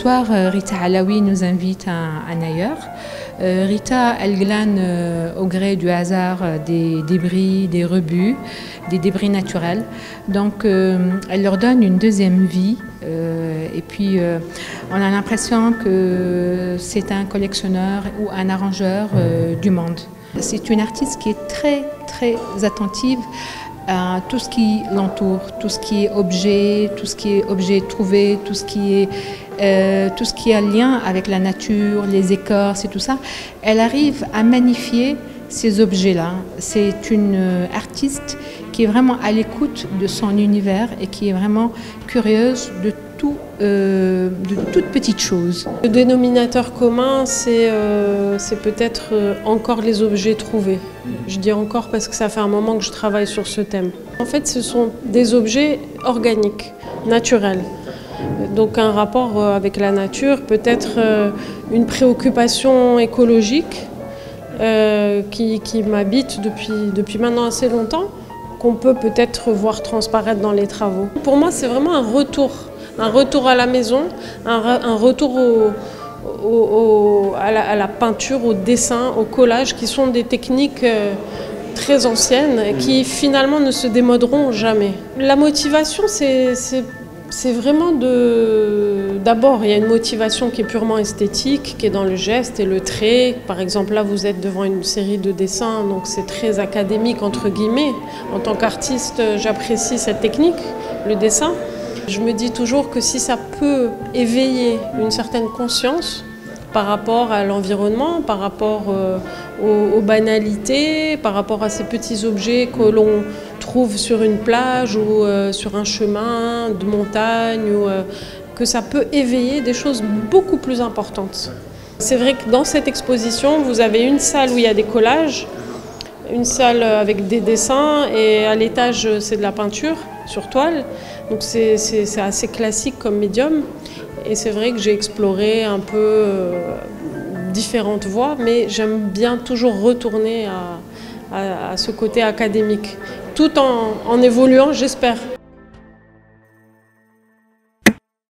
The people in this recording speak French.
soir, Rita Alaoui nous invite à un ailleurs. Rita, elle glane au gré du hasard des débris, des rebuts, des débris naturels. Donc, elle leur donne une deuxième vie. Et puis, on a l'impression que c'est un collectionneur ou un arrangeur du monde. C'est une artiste qui est très, très attentive à tout ce qui l'entoure, tout ce qui est objet trouvé, tout ce qui a lien avec la nature, les écorces et tout ça. Elle arrive à magnifier ces objets-là. C'est une artiste qui est vraiment à l'écoute de son univers et qui est vraiment curieuse de toutes petites choses. Le dénominateur commun, c'est peut-être encore les objets trouvés. Je dis encore parce que ça fait un moment que je travaille sur ce thème. En fait, ce sont des objets organiques, naturels. Donc un rapport avec la nature, peut-être une préoccupation écologique qui m'habite depuis maintenant assez longtemps, qu'on peut peut-être voir transparaître dans les travaux. Pour moi, c'est vraiment un retour à la maison, un retour à la peinture, au dessin, au collage, qui sont des techniques très anciennes et qui finalement ne se démoderont jamais. La motivation, c'est vraiment d'abord, il y a une motivation qui est purement esthétique, qui est dans le geste et le trait. Par exemple, là, vous êtes devant une série de dessins, donc c'est très académique, entre guillemets. En tant qu'artiste, j'apprécie cette technique, le dessin. Je me dis toujours que si ça peut éveiller une certaine conscience par rapport à l'environnement, par rapport aux banalités, par rapport à ces petits objets que l'on trouve sur une plage ou sur un chemin de montagne, que ça peut éveiller des choses beaucoup plus importantes. C'est vrai que dans cette exposition, vous avez une salle où il y a des collages, une salle avec des dessins et à l'étage, c'est de la peinture sur toile. Donc c'est assez classique comme médium. Et c'est vrai que j'ai exploré un peu différentes voies, mais j'aime bien toujours retourner à ce côté académique, tout en évoluant, j'espère.